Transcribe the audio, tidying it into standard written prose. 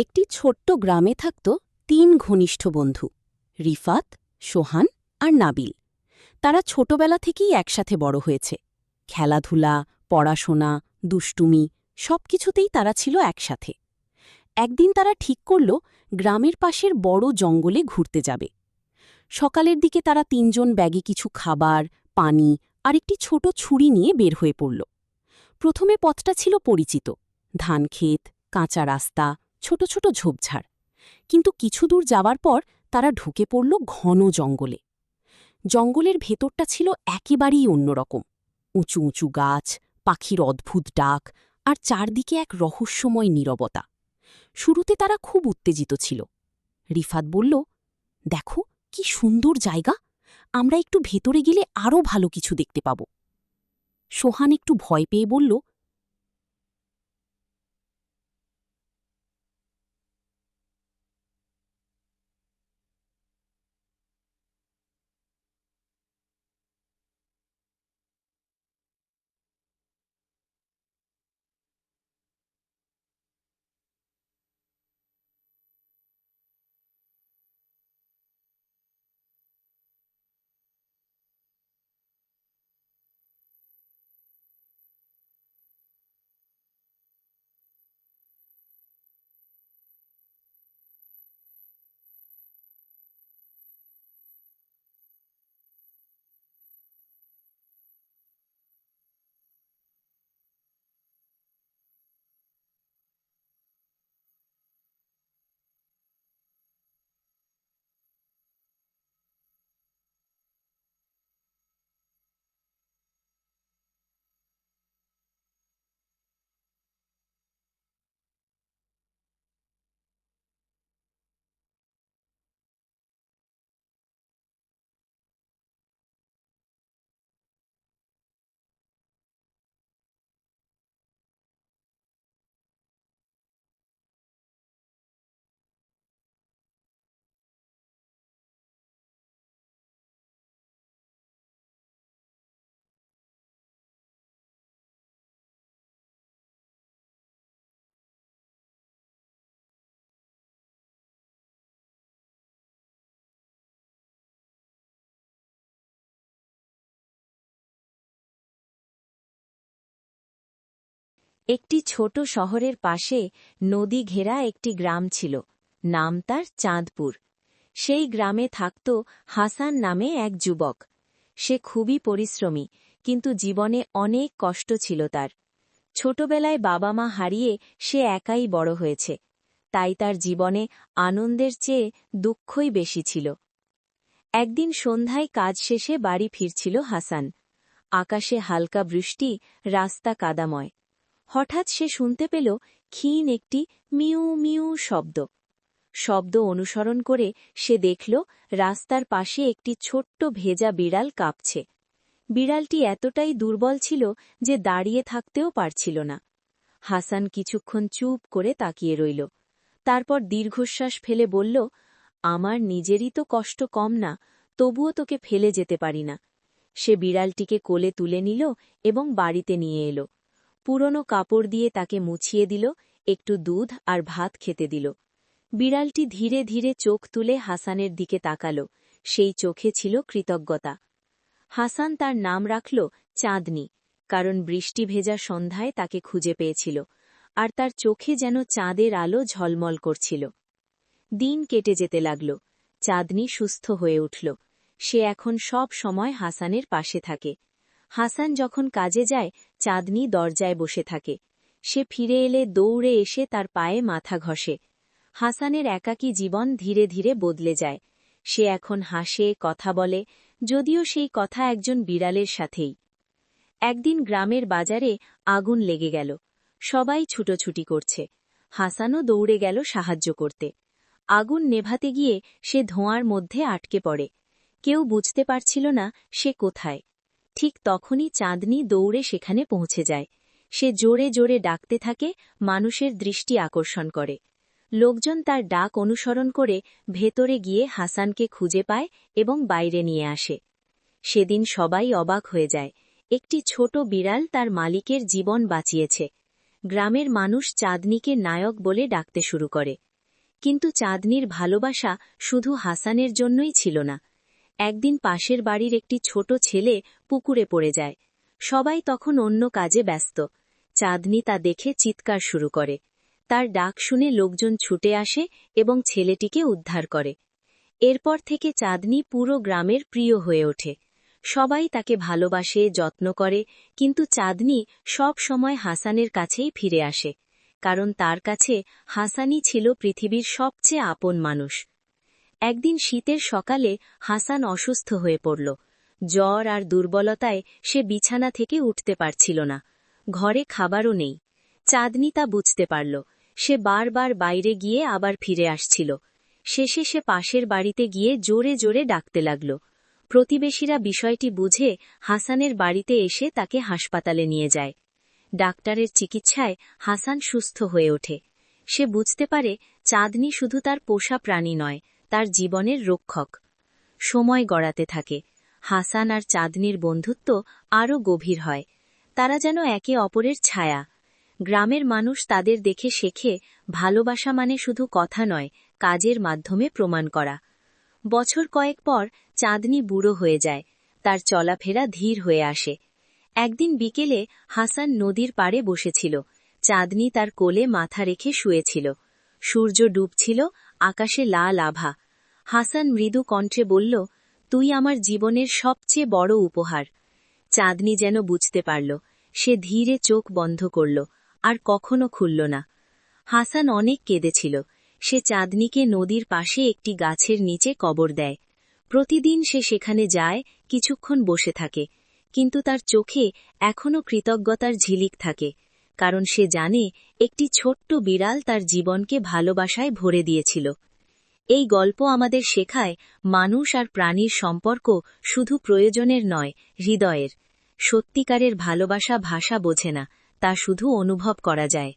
একটি ছোট্ট গ্রামে থাকত তিন ঘনিষ্ঠ বন্ধু, রিফাত, সোহান আর নাবিল। তারা ছোটবেলা থেকেই একসাথে বড় হয়েছে। খেলাধুলা, পড়াশোনা, দুষ্টুমি সবকিছুতেই তারা ছিল একসাথে। একদিন তারা ঠিক করল গ্রামের পাশের বড় জঙ্গলে ঘুরতে যাবে। সকালের দিকে তারা তিনজন ব্যাগে কিছু খাবার, পানি আর একটি ছোট ছুরি নিয়ে বের হয়ে পড়ল। প্রথমে পথটা ছিল পরিচিত, ধানক্ষেত, কাঁচা রাস্তা, ছোট ছোট ঝোপঝাড়। কিন্তু কিছু দূর যাওয়ার পর তারা ঢুকে পড়ল ঘন জঙ্গলে। জঙ্গলের ভেতরটা ছিল একেবারেই অন্যরকম। উঁচু উঁচু গাছ, পাখির অদ্ভুত ডাক আর চারদিকে এক রহস্যময় নীরবতা। শুরুতে তারা খুব উত্তেজিত ছিল। রিফাত বলল, দেখো কি সুন্দর জায়গা, আমরা একটু ভেতরে গেলে আরও ভালো কিছু দেখতে পাব। সোহান একটু ভয় পেয়ে বলল, একটি ছোট শহরের পাশে নদী ঘেরা একটি গ্রাম ছিল। নাম তার চাঁদপুর। সেই গ্রামে থাকত হাসান নামে এক যুবক। সে খুবই পরিশ্রমী, কিন্তু জীবনে অনেক কষ্ট ছিল তার। ছোটবেলায় বাবা মা হারিয়ে সে একাই বড় হয়েছে, তাই তার জীবনে আনন্দের চেয়ে দুঃখই বেশি ছিল। একদিন সন্ধ্যায় কাজ শেষে বাড়ি ফিরছিল হাসান। আকাশে হালকা বৃষ্টি, রাস্তা কাদাময়। হঠাৎ সে শুনতে পেল ক্ষীণ একটি মিউ মিউ শব্দ। শব্দ অনুসরণ করে সে দেখল রাস্তার পাশে একটি ছোট্ট ভেজা বিড়াল কাঁপছে। বিড়ালটি এতটাই দুর্বল ছিল যে দাঁড়িয়ে থাকতেও পারছিল না। হাসান কিছুক্ষণ চুপ করে তাকিয়ে রইল। তারপর দীর্ঘশ্বাস ফেলে বলল, আমার নিজেরই তো কষ্ট কম না, তবুও তোকে ফেলে যেতে পারি না। সে বিড়ালটিকে কোলে তুলে নিল এবং বাড়িতে নিয়ে এলো। পুরনো কাপড় দিয়ে তাকে মুছিয়ে দিল, একটু দুধ আর ভাত খেতে দিল। বিড়ালটি ধীরে ধীরে চোখ তুলে হাসানের দিকে তাকাল। সেই চোখে ছিল কৃতজ্ঞতা। হাসান তার নাম রাখল চাঁদনি, কারণ বৃষ্টি ভেজা সন্ধ্যায় তাকে খুঁজে পেয়েছিল, আর তার চোখে যেন চাঁদের আলো ঝলমল করছিল। দিন কেটে যেতে লাগল। চাঁদনি সুস্থ হয়ে উঠল। সে এখন সব সময় হাসানের পাশে থাকে। হাসান যখন কাজে যায়, চাঁদনি দরজায় বসে থাকে। সে ফিরে এলে দৌড়ে এসে তার পায়ে মাথা ঘষে। হাসানের একাকী জীবন ধীরে ধীরে বদলে যায়। সে এখন হাসে, কথা বলে, যদিও সেই কথা একজন বিড়ালের সাথেই। একদিন গ্রামের বাজারে আগুন লেগে গেল। সবাই ছুটোছুটি করছে। হাসানও দৌড়ে গেল সাহায্য করতে। আগুন নেভাতে গিয়ে সে ধোঁয়ার মধ্যে আটকে পড়ে। কেউ বুঝতে পারছিল না সে কোথায়। ঠিক তখনই চাঁদনি দৌড়ে সেখানে পৌঁছে যায়। সে জোরে জোরে ডাকতে থাকে, মানুষের দৃষ্টি আকর্ষণ করে। লোকজন তার ডাক অনুসরণ করে ভেতরে গিয়ে হাসানকে খুঁজে পায় এবং বাইরে নিয়ে আসে। সেদিন সবাই অবাক হয়ে যায়। একটি ছোট বিড়াল তার মালিকের জীবন বাঁচিয়েছে। গ্রামের মানুষ চাঁদনিকে নায়ক বলে ডাকতে শুরু করে। কিন্তু চাঁদনির ভালোবাসা শুধু হাসানের জন্যই ছিল না। একদিন পাশের বাড়ির একটি ছোট ছেলে পুকুরে পড়ে যায়। সবাই তখন অন্য কাজে ব্যস্ত। চাঁদনি তা দেখে চিৎকার শুরু করে। তার ডাক শুনে লোকজন ছুটে আসে এবং ছেলেটিকে উদ্ধার করে। এরপর থেকে চাঁদনি পুরো গ্রামের প্রিয় হয়ে ওঠে। সবাই তাকে ভালোবাসে, যত্ন করে, কিন্তু চাঁদনি সব সময় হাসানের কাছেই ফিরে আসে, কারণ তার কাছে হাসানই ছিল পৃথিবীর সবচেয়ে আপন মানুষ। একদিন শীতের সকালে হাসান অসুস্থ হয়ে পড়ল। জ্বর আর দুর্বলতায় সে বিছানা থেকে উঠতে পারছিল না। ঘরে খাবারও নেই। চাঁদনি তা বুঝতে পারল। সে বারবার বাইরে গিয়ে আবার ফিরে আসছিল। শেষে সে পাশের বাড়িতে গিয়ে জোরে জোরে ডাকতে লাগল। প্রতিবেশীরা বিষয়টি বুঝে হাসানের বাড়িতে এসে তাকে হাসপাতালে নিয়ে যায়। ডাক্তারের চিকিৎসায় হাসান সুস্থ হয়ে ওঠে। সে বুঝতে পারে চাঁদনি শুধু তার পোষা প্রাণী নয়, তার জীবনের রক্ষক। সময় গড়াতে থাকে। হাসান আর চাঁদনির বন্ধুত্ব আরও গভীর হয়। তারা যেন একে অপরের ছায়া। গ্রামের মানুষ তাদের দেখে শেখে, ভালোবাসা মানে শুধু কথা নয়, কাজের মাধ্যমে প্রমাণ করা। বছর কয়েক পর চাঁদনি বুড়ো হয়ে যায়। তার চলাফেরা ধীর হয়ে আসে। একদিন বিকেলে হাসান নদীর পাড়ে বসেছিল। চাঁদনি তার কোলে মাথা রেখে শুয়েছিল। সূর্য ডুবছিল, আকাশে লাল আভা। হাসান মৃদু কণ্ঠে বলল, তুই আমার জীবনের সবচেয়ে বড় উপহার। চাঁদনি যেন বুঝতে পারল। সে ধীরে চোখ বন্ধ করল, আর কখনো খুলল না। হাসান অনেক কেঁদেছিল। সে চাঁদনিকে নদীর পাশে একটি গাছের নিচে কবর দেয়। প্রতিদিন সে সেখানে যায়, কিছুক্ষণ বসে থাকে, কিন্তু তার চোখে এখনও কৃতজ্ঞতার ঝিলিক থাকে, কারণ সে জানে একটি ছোট্ট বিড়াল তার জীবনকে ভালোবাসায় ভরে দিয়েছিল। এই গল্প আমাদের শেখায়, মানুষ আর প্রাণীর সম্পর্ক শুধু প্রয়োজনের নয়, হৃদয়ের। সত্যিকারের ভালোবাসা ভাষা বোঝে না, তা শুধু অনুভব করা যায়।